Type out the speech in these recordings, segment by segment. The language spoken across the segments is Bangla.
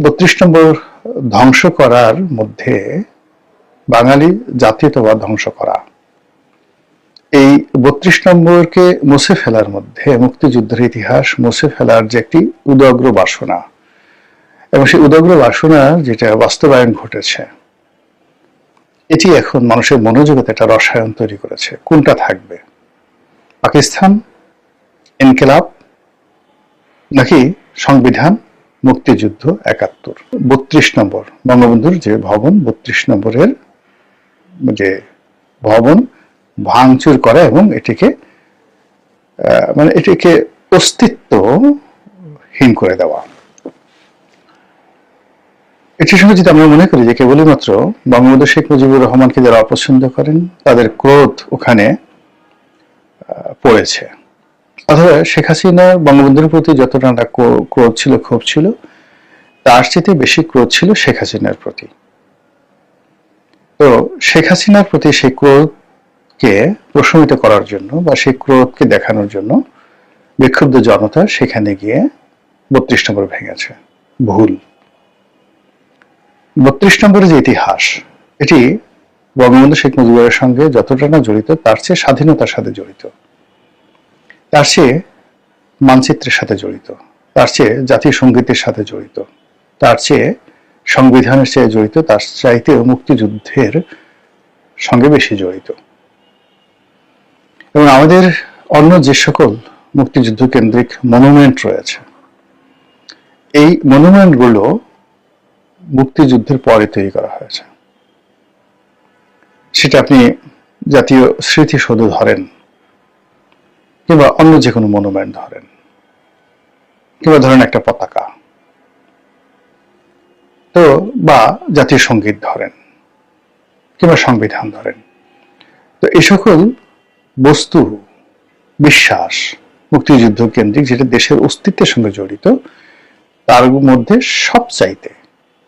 32 নম্বর ধ্বংস করার মধ্যে বাঙালি জাতীয়তাবাদ ধ্বংস করা, এই 32 নম্বরকে মুছে ফেলার মধ্যে মুক্তিযুদ্ধের ইতিহাস মুছে ফেলার যে একটি উদগ্র বাসনা এবং সেই উদগ্র বাসনার যেটা বাস্তবায়ন ঘটেছে, এটি এখন মানুষের মনোজগতে একটা রসায়ন তৈরি করেছে। কোনটা থাকবে, পাকিস্তান, ইনকিলাব নাকি সংবিধান, মুক্তিযুদ্ধ 71? 32 নম্বর বঙ্গবন্ধুর যে ভবন, 32 নম্বরের যে ভবন ভাঙচুর করা এবং এটিকে এটিকে অস্তিত্বহীন করে দেওয়া। এটির সঙ্গে যদি আমরা মনে করি যে কেবলই মাত্র বঙ্গবন্ধু শেখ মুজিবুর রহমানকে যারা অপছন্দ করেন তাদের ক্রোধ ওখানে পড়েছে, অথবা শেখ হাসিনা বঙ্গবন্ধুর প্রতি যতটা ক্রোধ ছিল, ক্ষোভ ছিল, তার চেয়ে বেশি ক্রোধ ছিল শেখ হাসিনার প্রতি। তো শেখ হাসিনার প্রতি সেই ক্রোধকে প্রশমিত করার জন্য বা সেই ক্রোধকে দেখানোর জন্য বিক্ষুব্ধ জনতা সেখানে গিয়ে 32 নম্বর ভেঙেছে। ভুল। 32 নম্বরের যে ইতিহাস, এটি বঙ্গবন্ধু শেখ মুজিবুরের সঙ্গে যতটা না জড়িত, তার চেয়ে স্বাধীনতার সাথে জড়িত, তার চেয়ে মানচিত্রের সাথে জড়িত, তার চেয়ে জাতীয় সঙ্গীতের সাথে জড়িত, তার চেয়ে সংবিধানের চেয়ে জড়িত, তার চাইতেও মুক্তিযুদ্ধের সঙ্গে বেশি জড়িত। এবং আমাদের অন্য যে সকল মুক্তিযুদ্ধ কেন্দ্রিক মনুমেন্ট রয়েছে, এই মনুমেন্টগুলো মুক্তিযুদ্ধের পরে তৈরি করা হয়েছে। সেটা আপনি জাতীয় স্মৃতিসৌধ ধরেন, কিংবা অন্য যে কোনো মনুমেন্ট ধরেন, কিংবা ধরেন একটা পতাকা, তো বা জাতীয় সঙ্গীত ধরেন, কিংবা সংবিধান ধরেন। তো এই সকল বস্তু, বিশ্বাস মুক্তিযুদ্ধ কেন্দ্রিক, যেটা দেশের অস্তিত্বের সঙ্গে জড়িত, তার মধ্যে সবচাইতে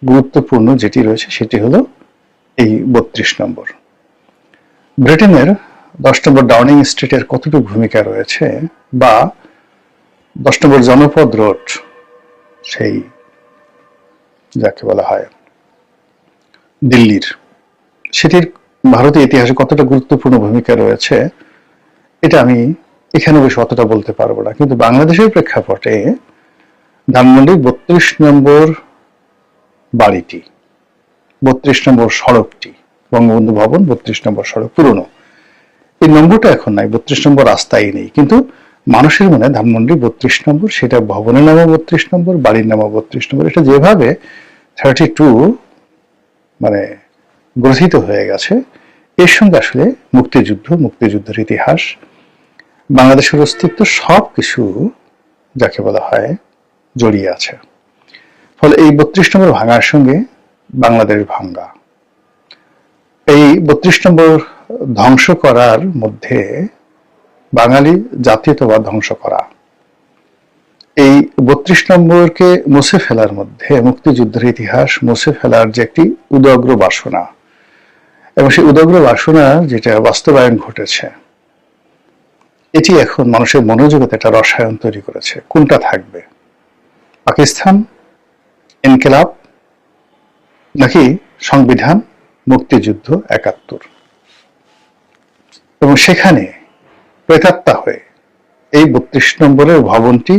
গুরুত্বপূর্ণ যেটি রয়েছে সেটি হলো এই 32 নম্বর। ব্রিটেনের 10 নম্বর ডাউনিং স্ট্রিটের কতটুকু ভূমিকা রয়েছে, বা 10 নম্বর জনপদ রোড, সেই যাকে বলা হয় দিল্লির, সেটির ভারতীয় ইতিহাসে কতটা গুরুত্বপূর্ণ ভূমিকা রয়েছে, এটা আমি এখানে বেশ অতটা বলতে পারবো না। কিন্তু বাংলাদেশের প্রেক্ষাপটে ধানমন্ডির 32 নম্বর বাড়িটি, 32 নম্বর সড়কটি, বঙ্গবন্ধু ভবন 32 নম্বর সড়ক পুরনো, এই নম্বরটা এখন নাই, 32 নম্বর রাস্তায় নেই, কিন্তু মানুষের মনে ধানমন্ডি 32 নম্বর, সেটা ভবনের নামও 32 নম্বর, বাড়ির নামও 32 নম্বর। এটা যেভাবে 32 গ্রথিত হয়ে গেছে, এর সঙ্গে আসলে মুক্তিযুদ্ধ, মুক্তিযুদ্ধের ইতিহাস, বাংলাদেশের অস্তিত্ব সবকিছু যাকে বলা হয় জড়িয়ে আছে। ফলে এই 32 নম্বর ভাঙার সঙ্গে বাংলাদেশ ভাঙ্গা, এই 32 নম্বর ধ্বংস করার মধ্যে বাঙালি জাতীয়তাবাদ ধ্বংস করা, এই 32 নম্বরকে মুছে ফেলার মধ্যে মুক্তিযুদ্ধের ইতিহাস মুছে ফেলার যে একটি উদগ্র বাসনা এবং সেই উদগ্র বাসনার যেটা বাস্তবায়ন ঘটেছে, এটি এখন মানুষের মনোজগতে একটা রসায়ন তৈরি করেছে। কোনটা থাকবে, পাকিস্তান, ইনকিলাব নাকি সংবিধান, মুক্তিযুদ্ধ 71? এবং সেখানে প্রেতাত্মা হয়ে এই 32 নম্বরের ভবনটি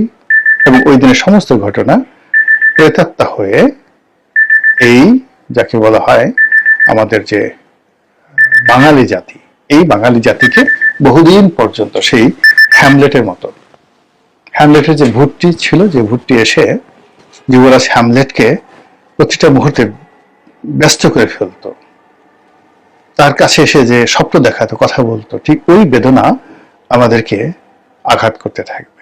এবং ওই দিনের সমস্ত ঘটনা প্রেতাত্মা হয়ে এই যাকে বলা হয় আমাদের যে বাঙালি জাতি, এই বাঙালি জাতিকে বহুদিন পর্যন্ত সেই হ্যামলেটের মতো, হ্যামলেটের যে ভূতটি ছিল, যে ভূতটি এসে যুবরাজ হ্যামলেটকে প্রতিটা মুহূর্তে ব্যস্ত করে ফেলতো, তার কাছে এসে যে স্বপ্ন দেখাতো, কথা বলতো, ঠিক ওই বেদনা আমাদেরকে আঘাত করতে থাকবে।